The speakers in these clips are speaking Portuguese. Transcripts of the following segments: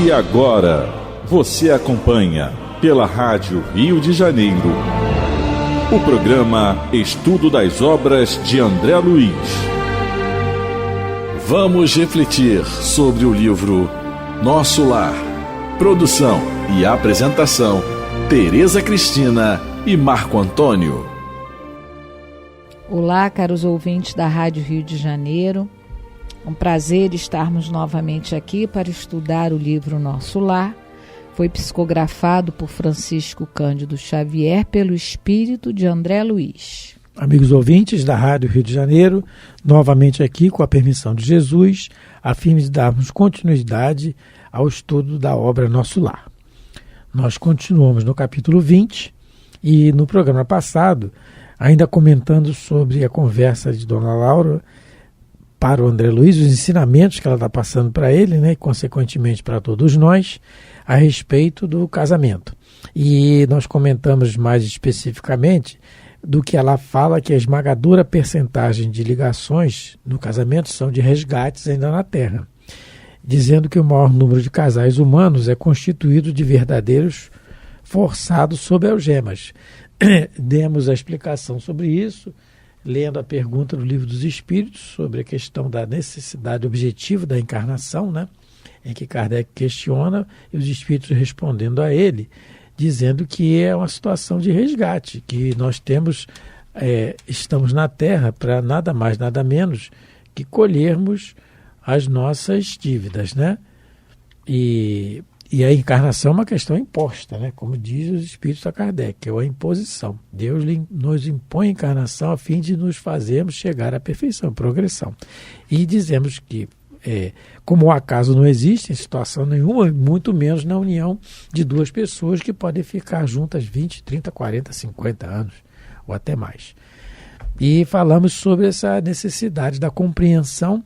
E agora, você acompanha pela Rádio Rio de Janeiro o programa Estudo das Obras de André Luiz. Vamos refletir sobre o livro Nosso Lar. Produção e apresentação, Tereza Cristina e Marco Antônio. Olá, caros ouvintes da Rádio Rio de Janeiro. Um prazer estarmos novamente aqui para estudar o livro Nosso Lar. Foi psicografado por Francisco Cândido Xavier pelo espírito de André Luiz. Amigos ouvintes da Rádio Rio de Janeiro, novamente aqui com a permissão de Jesus, a fim de darmos continuidade ao estudo da obra Nosso Lar. Nós continuamos no capítulo 20 e no programa passado, ainda comentando sobre a conversa de Dona Laura para o André Luiz, os ensinamentos que ela está passando para ele, né, e consequentemente para todos nós, a respeito do casamento. E nós comentamos mais especificamente do que ela fala que a esmagadora percentagem de ligações no casamento são de resgates ainda na Terra, dizendo que o maior número de casais humanos é constituído de verdadeiros forçados sob algemas. Demos a explicação sobre isso, lendo a pergunta do Livro dos Espíritos sobre a questão da necessidade objetiva da encarnação, né, em que Kardec questiona e os Espíritos respondendo a ele, dizendo que é uma situação de resgate, que nós estamos na Terra para nada mais, nada menos que colhermos as nossas dívidas, né? E a encarnação é uma questão imposta, né? Como diz os Espíritos a Kardec, é uma imposição. Deus nos impõe a encarnação a fim de nos fazermos chegar à perfeição, progressão. E dizemos que, como o acaso não existe em situação nenhuma, muito menos na união de duas pessoas que podem ficar juntas 20, 30, 40, 50 anos, ou até mais. E falamos sobre essa necessidade da compreensão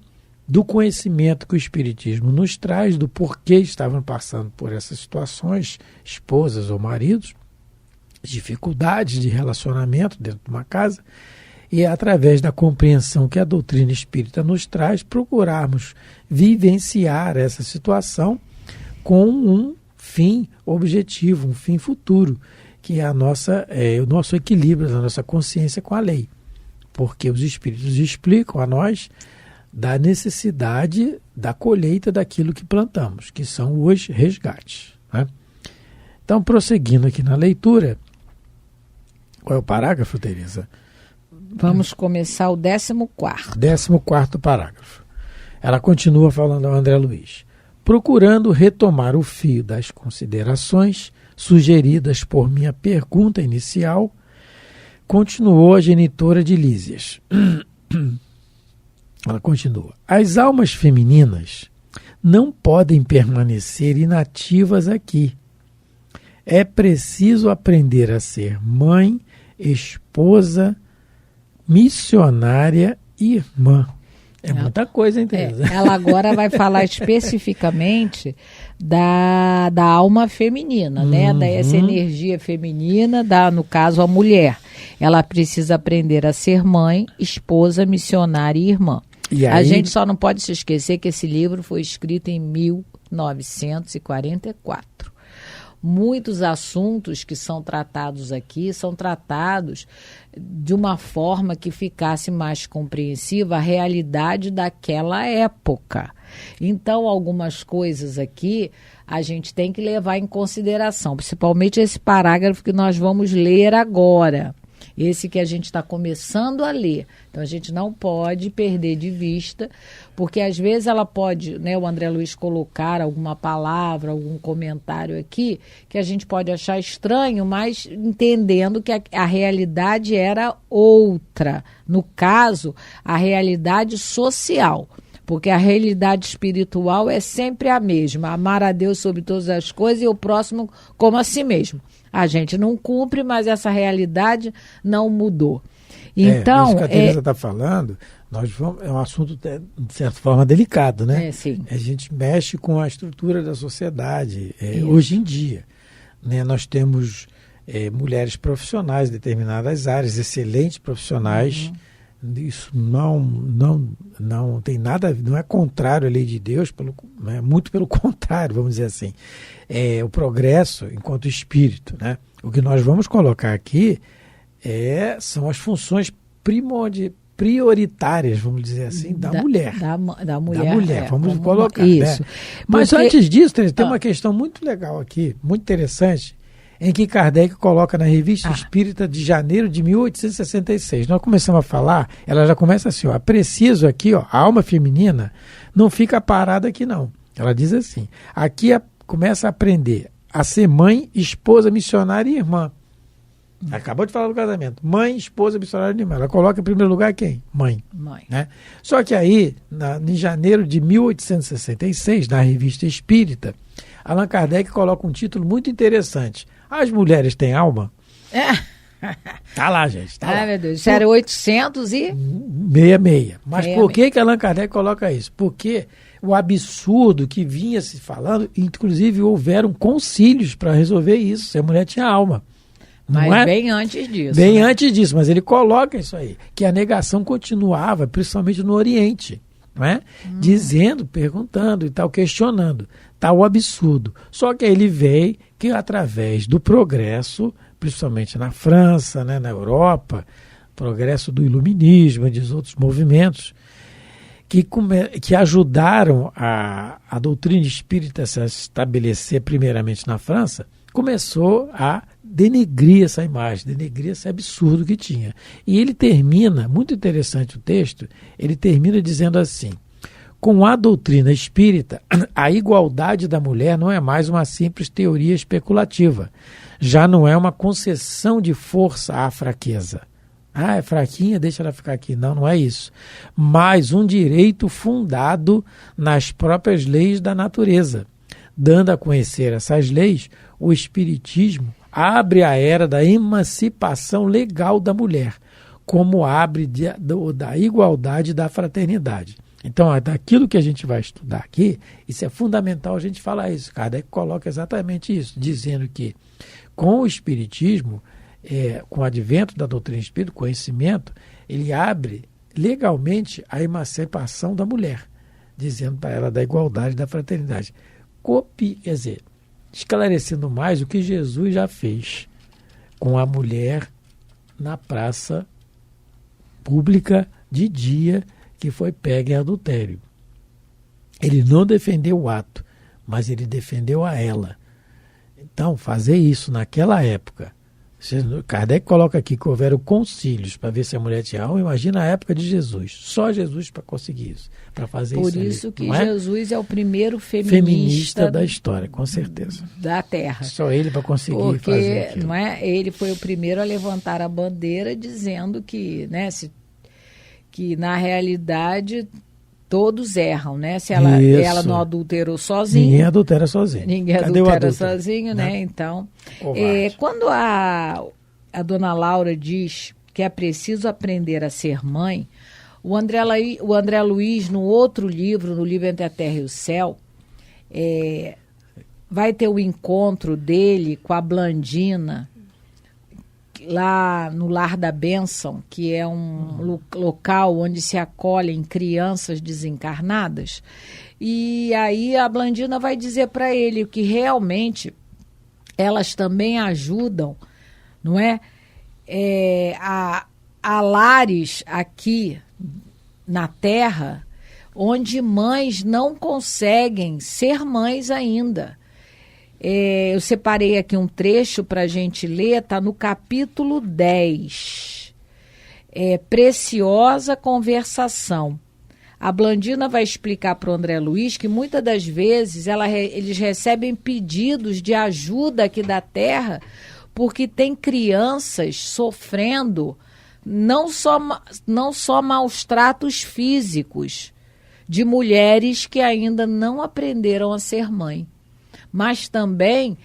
do conhecimento que o Espiritismo nos traz, do porquê estavam passando por essas situações, esposas ou maridos, dificuldades de relacionamento dentro de uma casa, e através da compreensão que a doutrina espírita nos traz, procurarmos vivenciar essa situação com um fim objetivo, um fim futuro, que é o nosso equilíbrio da nossa consciência com a lei. Porque os Espíritos explicam a nós da necessidade da colheita daquilo que plantamos, que são os resgates, né? Então, prosseguindo aqui na leitura, qual é o parágrafo, Tereza? Vamos começar o 14º. 14º parágrafo. Ela continua falando ao André Luiz. Procurando retomar o fio das considerações sugeridas por minha pergunta inicial, continuou a genitora de Lísias. Ela continua. As almas femininas não podem permanecer inativas aqui. É preciso aprender a ser mãe, esposa, missionária e irmã. É muita coisa, hein, Tereza? Ela agora vai falar especificamente da alma feminina, né? Dessa energia feminina, no caso, a mulher. Ela precisa aprender a ser mãe, esposa, missionária e irmã. E aí, a gente só não pode se esquecer que esse livro foi escrito em 1944. Muitos assuntos que são tratados aqui são tratados de uma forma que ficasse mais compreensiva a realidade daquela época. Então, algumas coisas aqui a gente tem que levar em consideração, principalmente esse parágrafo que nós vamos ler agora. Esse que a gente está começando a ler. Então, a gente não pode perder de vista, porque às vezes ela pode, né, o André Luiz colocar alguma palavra, algum comentário aqui, que a gente pode achar estranho, mas entendendo que a realidade era outra. No caso, a realidade social. Porque a realidade espiritual é sempre a mesma. Amar a Deus sobre todas as coisas e o próximo como a si mesmo. A gente não cumpre, mas essa realidade não mudou. Então, isso que a Tereza está falando, é um assunto, de certa forma, delicado, né? Sim. A gente mexe com a estrutura da sociedade. Hoje em dia, né, nós temos mulheres profissionais em determinadas áreas, excelentes profissionais, Isso não tem nada, não é contrário à lei de Deus, muito pelo contrário, vamos dizer assim. É o progresso enquanto espírito, né? O que nós vamos colocar aqui são as funções prioritárias, vamos dizer assim, da mulher. Da mulher. Vamos colocar. Isso. Né? Mas antes disso, tem uma questão muito legal aqui, muito interessante, em que Kardec coloca na Revista Espírita de janeiro de 1866. Nós começamos a falar, ela já começa assim, ó, preciso aqui, ó, a alma feminina não fica parada aqui não. Ela diz assim, aqui começa a aprender a ser mãe, esposa, missionária e irmã. Acabou de falar do casamento. Mãe, esposa, missionária e irmã. Ela coloca em primeiro lugar quem? Mãe. Né? Só que aí, em janeiro de 1866, na Revista Espírita, Allan Kardec coloca um título muito interessante. As mulheres têm alma? Tá lá, gente. Tá lá. Meu Deus. Isso era 866. Mas por que Allan Kardec coloca isso? Porque o absurdo que vinha se falando, inclusive houveram concílios para resolver isso, se a mulher tinha alma. Mas bem antes disso. Antes disso, mas ele coloca isso aí, que a negação continuava, principalmente no Oriente, não é? Dizendo, perguntando e tal, questionando. Tal absurdo. Só que aí ele veio que através do progresso, principalmente na França, né, na Europa, progresso do iluminismo e dos outros movimentos, que ajudaram a doutrina espírita a se estabelecer primeiramente na França, começou a denegrir essa imagem, denegrir esse absurdo que tinha. E ele termina, muito interessante o texto, ele termina dizendo assim: com a doutrina espírita, a igualdade da mulher não é mais uma simples teoria especulativa, já não é uma concessão de força à fraqueza. É fraquinha, deixa ela ficar aqui. Não é isso. Mas um direito fundado nas próprias leis da natureza. Dando a conhecer essas leis, o Espiritismo abre a era da emancipação legal da mulher, como abre da igualdade e da fraternidade. Então, daquilo que a gente vai estudar aqui, isso é fundamental a gente falar isso. Kardec coloca exatamente isso, dizendo que com o Espiritismo, com o advento da doutrina espírita, conhecimento, ele abre legalmente a emancipação da mulher, dizendo para ela da igualdade e da fraternidade. Quer dizer, esclarecendo mais o que Jesus já fez com a mulher na praça pública de dia que foi pega em adultério. Ele não defendeu o ato, mas ele defendeu a ela. Então, fazer isso naquela época, Kardec coloca aqui que houveram concílios para ver se a mulher tinha alma. Imagina a época de Jesus, só Jesus para conseguir isso, para fazer isso. Por isso que Jesus é o primeiro feminista da história, com certeza. Da Terra. Só ele para conseguir fazer aquilo. Não é? Ele foi o primeiro a levantar a bandeira dizendo que, né, que na realidade todos erram, né? Se ela não adulterou sozinha. Ninguém adultera sozinho. Ninguém adultera sozinho, né? Então, quando a dona Laura diz que é preciso aprender a ser mãe, o André Luiz, no outro livro, no livro Entre a Terra e o Céu, vai ter o encontro dele com a Blandina, lá no Lar da Bênção, que é um local onde se acolhem crianças desencarnadas. E aí a Blandina vai dizer para ele que realmente elas também ajudam, não é? A lares aqui na Terra, onde mães não conseguem ser mães ainda. Eu separei aqui um trecho para a gente ler, está no capítulo 10. Preciosa conversação. A Blandina vai explicar para o André Luiz que muitas das vezes eles recebem pedidos de ajuda aqui da Terra porque tem crianças sofrendo não só maus tratos físicos de mulheres que ainda não aprenderam a ser mãe, mas também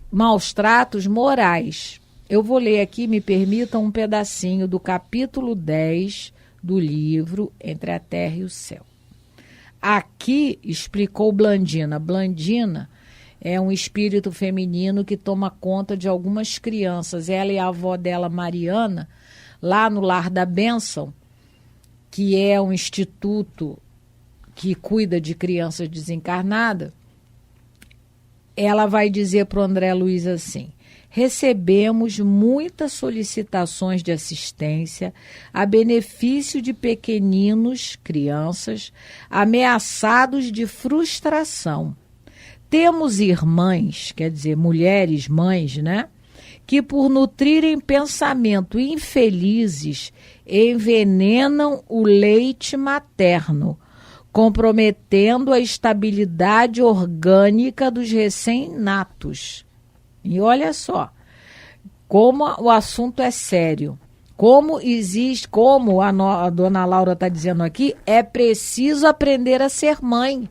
maus tratos morais. Eu vou ler aqui, me permitam, um pedacinho do capítulo 10 do livro Entre a Terra e o Céu. Aqui explicou Blandina. Blandina é um espírito feminino que toma conta de algumas crianças. Ela e a avó dela, Mariana, lá no Lar da Bênção, que é um instituto que cuida de crianças desencarnadas, ela vai dizer para o André Luiz assim: recebemos muitas solicitações de assistência a benefício de pequeninos, crianças, ameaçados de frustração. Temos irmãs, quer dizer, mulheres, mães, né? Que por nutrirem pensamento infelizes envenenam o leite materno, comprometendo a estabilidade orgânica dos recém-natos. E olha só, como o assunto é sério. Como a dona Laura está dizendo aqui, é preciso aprender a ser mãe.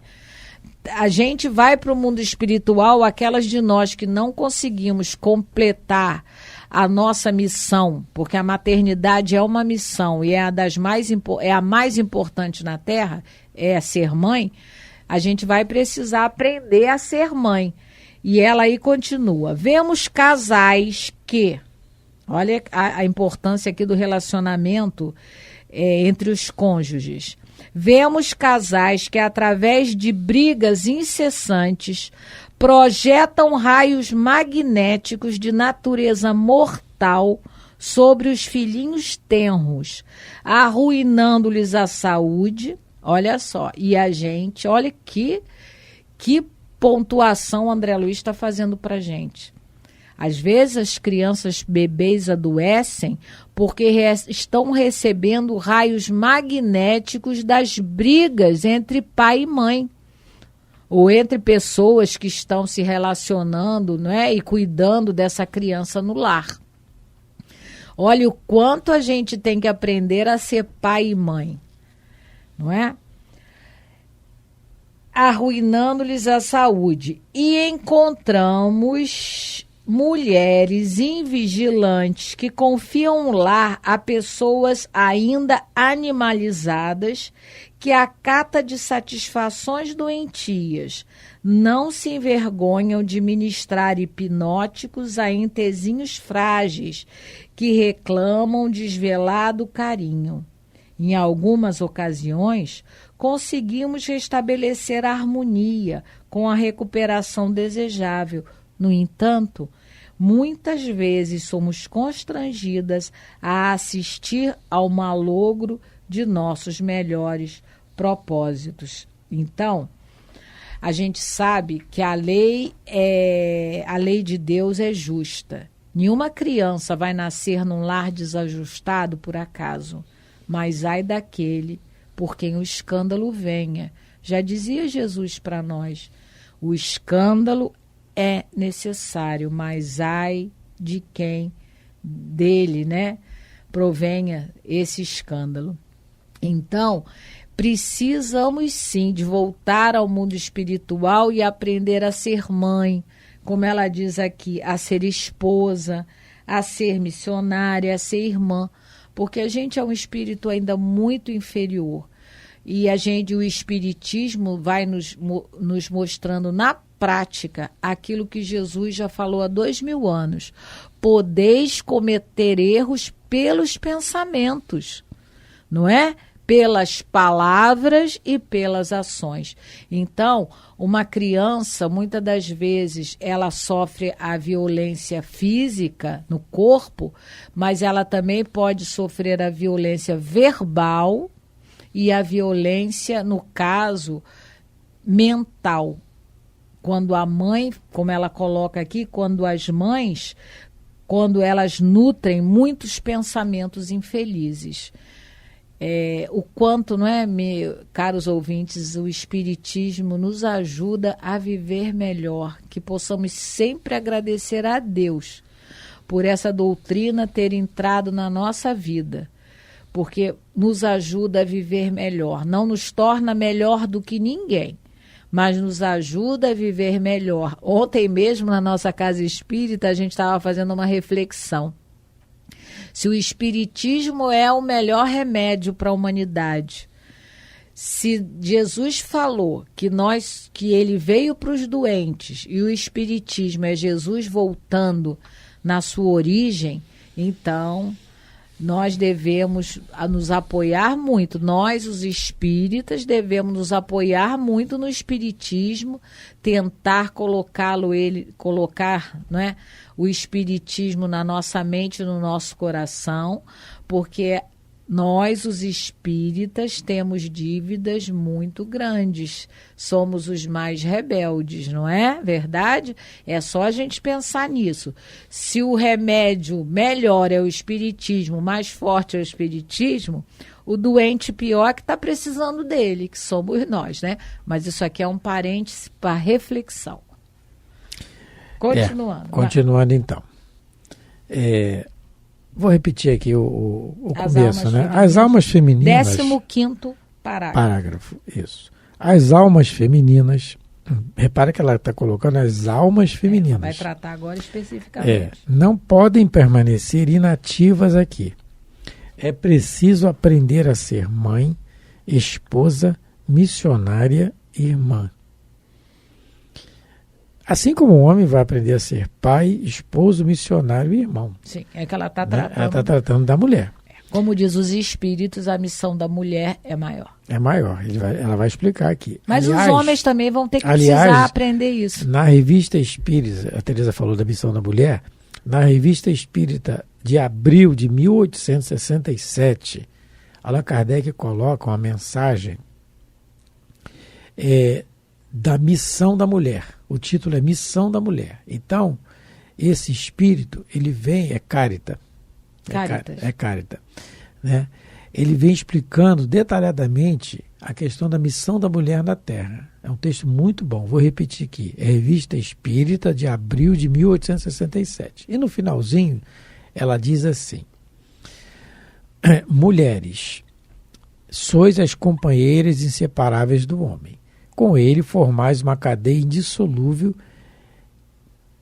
A gente vai para o mundo espiritual, aquelas de nós que não conseguimos completar a nossa missão, porque a maternidade é uma missão e é a mais importante na Terra, é ser mãe, a gente vai precisar aprender a ser mãe. E ela aí continua: vemos casais que, olha a importância aqui do relacionamento entre os cônjuges. Vemos casais que, através de brigas incessantes, projetam raios magnéticos de natureza mortal sobre os filhinhos tenros, arruinando-lhes a saúde. Olha só, e a gente, olha que pontuação o André Luiz está fazendo para a gente. Às vezes as crianças bebês adoecem porque estão recebendo raios magnéticos das brigas entre pai e mãe, ou entre pessoas que estão se relacionando, não é, e cuidando dessa criança no lar. Olha o quanto a gente tem que aprender a ser pai e mãe, não é? Arruinando-lhes a saúde. E encontramos mulheres invigilantes que confiam o lar a pessoas ainda animalizadas, que a cata de satisfações doentias não se envergonham de ministrar hipnóticos a entezinhos frágeis que reclamam desvelado carinho. Em algumas ocasiões, conseguimos restabelecer a harmonia com a recuperação desejável. No entanto, muitas vezes somos constrangidas a assistir ao malogro de nossos melhores propósitos. Então, a gente sabe que a lei de Deus é justa. Nenhuma criança vai nascer num lar desajustado por acaso, mas ai daquele por quem o escândalo venha. Já dizia Jesus para nós: o escândalo é necessário, mas ai de quem dele, né, provenha esse escândalo. Então, precisamos sim de voltar ao mundo espiritual e aprender a ser mãe, como ela diz aqui, a ser esposa, a ser missionária, a ser irmã, porque a gente é um espírito ainda muito inferior. E o espiritismo vai nos mostrando na prática aquilo que Jesus já falou há 2000 anos. Podeis cometer erros pelos pensamentos, não é? Pelas palavras e pelas ações. Então, uma criança, muitas das vezes, ela sofre a violência física no corpo, mas ela também pode sofrer a violência verbal e a violência, no caso, mental. Quando a mãe, como ela coloca aqui, quando elas nutrem muitos pensamentos infelizes. O quanto, não é, caros ouvintes, o Espiritismo nos ajuda a viver melhor, que possamos sempre agradecer a Deus por essa doutrina ter entrado na nossa vida, porque nos ajuda a viver melhor, não nos torna melhor do que ninguém, mas nos ajuda a viver melhor. Ontem mesmo, na nossa casa espírita, a gente estava fazendo uma reflexão. Se o Espiritismo é o melhor remédio para a humanidade, se Jesus falou que ele veio para os doentes e o Espiritismo é Jesus voltando na sua origem, então nós devemos nos apoiar muito. Nós, os espíritas, devemos nos apoiar muito no espiritismo, tentar colocar, não é, o espiritismo na nossa mente, no nosso coração, porque nós, os espíritas, temos dívidas muito grandes. Somos os mais rebeldes, não é verdade? É só a gente pensar nisso. Se o remédio melhor é o espiritismo, mais forte é o espiritismo, o doente pior que está precisando dele, que somos nós, né? Mas isso aqui é um parêntese para reflexão. Continuando. Continuando, então. Vou repetir aqui o começo, né? As almas femininas... 15º parágrafo. Isso. As almas femininas... Repara que ela está colocando as almas femininas. Vai tratar agora especificamente. Não podem permanecer inativas aqui. É preciso aprender a ser mãe, esposa, missionária e irmã. Assim como o homem vai aprender a ser pai, esposo, missionário e irmão. Sim, é que ela está tratando. Ela está tratando da mulher. Como diz os espíritos, a missão da mulher é maior. É maior, ela vai explicar aqui. Mas os homens também vão ter que precisar aprender isso. Na revista Espírita, a Teresa falou da missão da mulher, na revista Espírita de abril de 1867, Allan Kardec coloca uma mensagem da missão da mulher. O título é Missão da Mulher. Então, esse espírito, ele vem, é Caritas. É Caritas. Né? Ele vem explicando detalhadamente a questão da missão da mulher na Terra. É um texto muito bom. Vou repetir aqui. É Revista Espírita de abril de 1867. E no finalzinho, ela diz assim: mulheres, sois as companheiras inseparáveis do homem. Com ele formais uma cadeia indissolúvel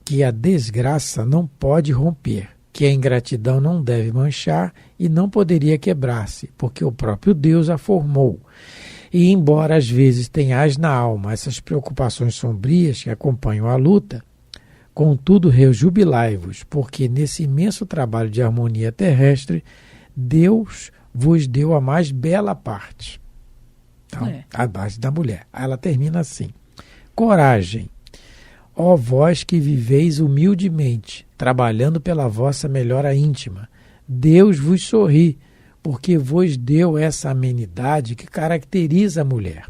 que a desgraça não pode romper, que a ingratidão não deve manchar e não poderia quebrar-se, porque o próprio Deus a formou. E embora às vezes tenhais na alma essas preocupações sombrias que acompanham a luta, contudo rejubilai-vos, porque nesse imenso trabalho de harmonia terrestre, Deus vos deu a mais bela parte. Então, a base da mulher. Aí ela termina assim: coragem, ó vós que viveis humildemente, trabalhando pela vossa melhora íntima. Deus vos sorri, porque vos deu essa amenidade que caracteriza a mulher.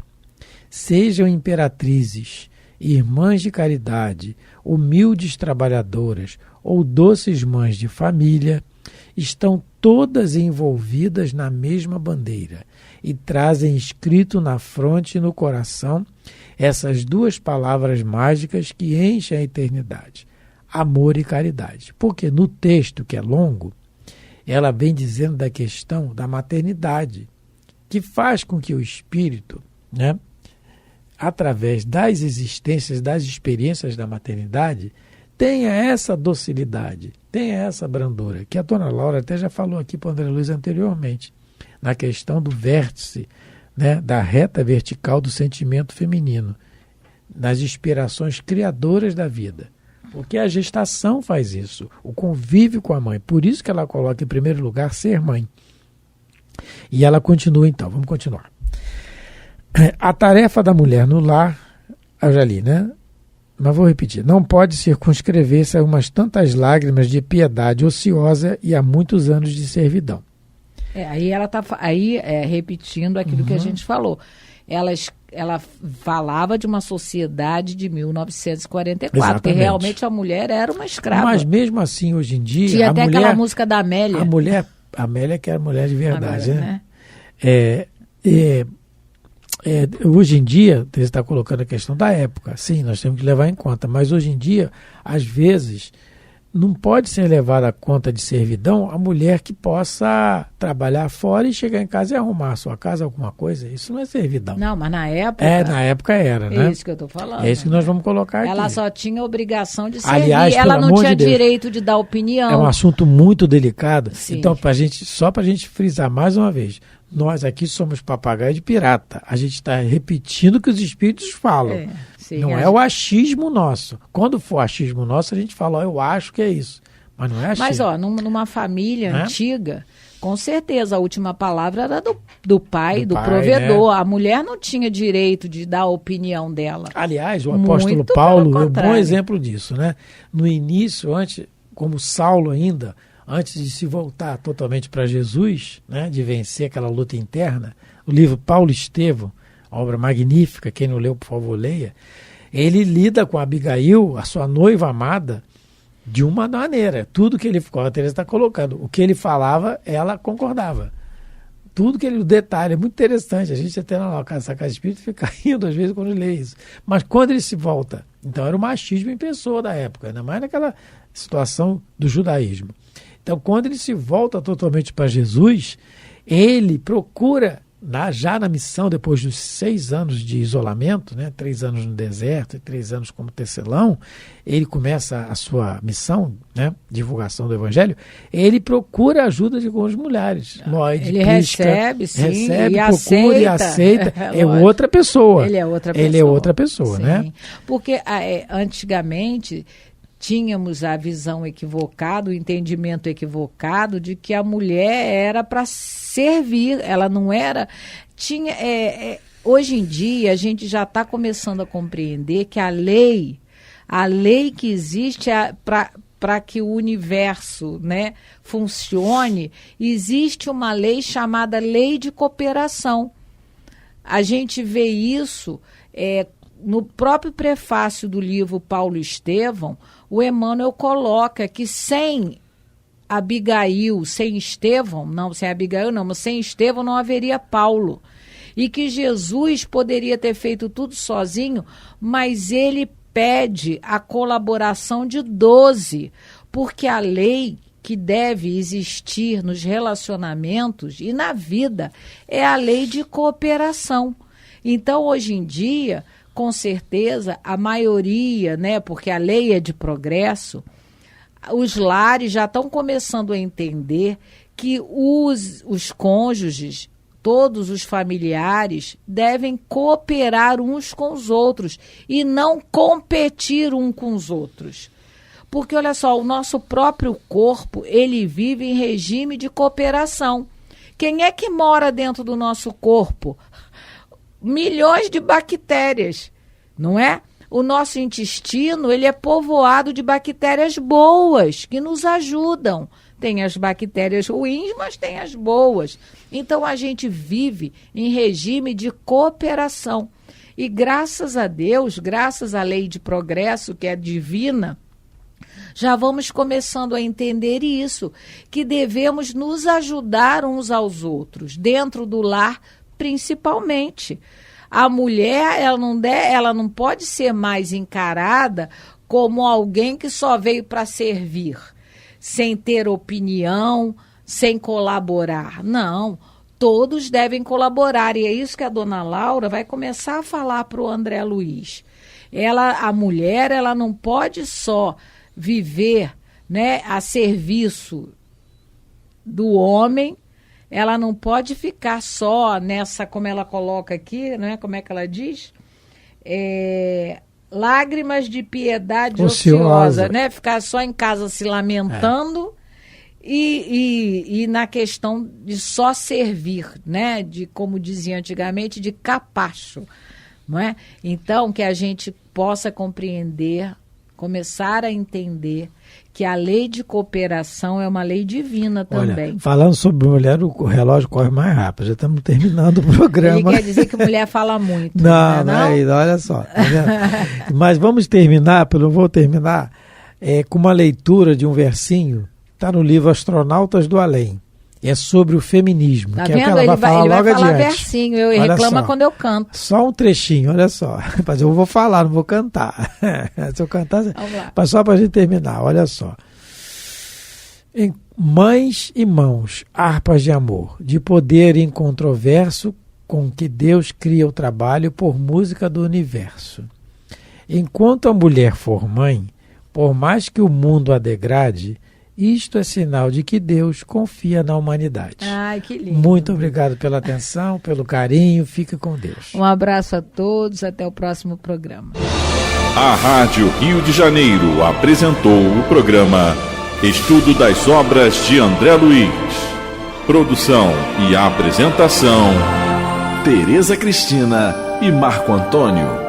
Sejam imperatrizes, irmãs de caridade, humildes trabalhadoras ou doces mães de família, estão todas envolvidas na mesma bandeira e trazem escrito na fronte e no coração essas duas palavras mágicas que enchem a eternidade: amor e caridade. Porque no texto, que é longo, ela vem dizendo da questão da maternidade, que faz com que o espírito, né, através das existências, das experiências da maternidade, tenha essa docilidade, tenha essa brandura, que a dona Laura até já falou aqui para o André Luiz anteriormente, na questão do vértice, né, da reta vertical do sentimento feminino, nas inspirações criadoras da vida. Porque a gestação faz isso, o convívio com a mãe. Por isso que ela coloca em primeiro lugar ser mãe. E ela continua então, vamos continuar. A tarefa da mulher no lar, eu já li, né? Mas vou repetir: não pode circunscrever-se a umas tantas lágrimas de piedade ociosa e a muitos anos de servidão. Aí ela está repetindo aquilo que a gente falou. Ela falava de uma sociedade de 1944, exatamente, que realmente a mulher era uma escrava. Mas mesmo assim, hoje em dia... Tinha até aquela música da Amélia. A Amélia que era mulher de verdade, agora, né? Hoje em dia, você está colocando a questão da época. Sim, nós temos que levar em conta. Mas hoje em dia, às vezes, não pode ser levada a conta de servidão a mulher que possa trabalhar fora e chegar em casa e arrumar a sua casa, alguma coisa. Isso não é servidão. Não, mas na época... na época era, né? É isso que eu estou falando. É isso que nós vamos colocar aqui. Ela só tinha a obrigação de servir. Aliás, ela não tinha de direito de dar opinião. É um assunto muito delicado. Sim. Então, só para a gente frisar mais uma vez, nós aqui somos papagaio de pirata. A gente está repetindo o que os espíritos falam. Sim, não é o achismo nosso. Quando for achismo nosso, a gente fala: eu acho que é isso. Mas não é achismo. Mas, numa família antiga, Com certeza, a última palavra era do pai, do pai, provedor. né? A mulher não tinha direito de dar a opinião dela. Aliás, o apóstolo Muito Paulo pelo é um bom contrário. exemplo disso, né? No início, antes, como Saulo ainda, antes de se voltar totalmente para Jesus, né, de vencer aquela luta interna, o livro Paulo e Estevão, obra magnífica, quem não leu, por favor, leia, ele lida com Abigail, a sua noiva amada, de uma maneira. Tudo que ele, como a Teresa está colocando, o que ele falava, ela concordava. Tudo que ele, o detalhe, é muito interessante. A gente até na Casa Espírita fica rindo às vezes quando lê isso. Mas quando ele se volta, então era o machismo em pessoa da época, ainda mais naquela situação do judaísmo. Então, quando ele se volta totalmente para Jesus, ele procura, já na missão, depois dos 6 anos de isolamento, né, 3 anos no deserto e 3 anos como tecelão, ele começa a sua missão, né, divulgação do Evangelho, ele procura a ajuda de algumas mulheres. Lloyd, Ele Prisca, recebe, sim, recebe, e procura e aceita. É outra pessoa. Ele é outra pessoa. Ele é outra pessoa, Sim. né? Porque antigamente tínhamos a visão equivocada, o entendimento equivocado de que a mulher era para servir, ela não era... Hoje em dia a gente já está começando a compreender que a lei que existe para que o universo, né, funcione, existe uma lei chamada Lei de Cooperação. A gente vê isso no próprio prefácio do livro Paulo e Estevão. O Emmanuel coloca que sem Abigail, sem Estevão, mas sem Estevão não haveria Paulo. E que Jesus poderia ter feito tudo sozinho, mas ele pede a colaboração de 12, porque a lei que deve existir nos relacionamentos e na vida é a lei de cooperação. Então, hoje em dia, com certeza, a maioria, né, porque a lei é de progresso, os lares já estão começando a entender que os cônjuges, todos os familiares, devem cooperar uns com os outros e não competir um com os outros. Porque, olha só, o nosso próprio corpo, ele vive em regime de cooperação. Quem é que mora dentro do nosso corpo? Milhões de bactérias, não é? O nosso intestino, ele é povoado de bactérias boas, que nos ajudam. Tem as bactérias ruins, mas tem as boas. Então, a gente vive em regime de cooperação. E graças a Deus, graças à lei de progresso, que é divina, já vamos começando a entender isso, que devemos nos ajudar uns aos outros, dentro do lar, principalmente. A mulher, ela não pode ser mais encarada como alguém que só veio para servir, sem ter opinião, sem colaborar. Não, todos devem colaborar. E é isso que a dona Laura vai começar a falar para o André Luiz. A mulher, ela não pode só viver, né, a serviço do homem. Ela não pode ficar só nessa, como ela coloca aqui, né? Como é que ela diz? Lágrimas de piedade ociosa, né? Ficar só em casa se lamentando e na questão de só servir, né? De, como dizia antigamente, de capacho, não é? Então, que a gente possa compreender, começar a entender que a lei de cooperação é uma lei divina também. Olha, falando sobre mulher, o relógio corre mais rápido. Já estamos terminando o programa. Ele quer dizer que mulher fala muito. Não, olha só. Tá vendo? Mas vamos terminar, vou terminar com uma leitura de um versinho. Está no livro Astronautas do Além. É sobre o feminismo. Tá que vendo? É o que ela vai falar logo adiante. Versinho. Eu reclamo quando eu canto. Só um trechinho, olha só. Mas eu vou falar, não vou cantar. Se eu cantar, mas só para a gente terminar, olha só. Em mães e mãos, harpas de amor, de poder incontroverso, com que Deus cria o trabalho por música do universo. Enquanto a mulher for mãe, por mais que o mundo a degrade, isto é sinal de que Deus confia na humanidade. Ai, que lindo. Muito obrigado pela atenção, pelo carinho. Fica com Deus. Um abraço a todos. Até o próximo programa. A Rádio Rio de Janeiro apresentou o programa Estudo das Obras de André Luiz. Produção e apresentação: Tereza Cristina e Marco Antônio.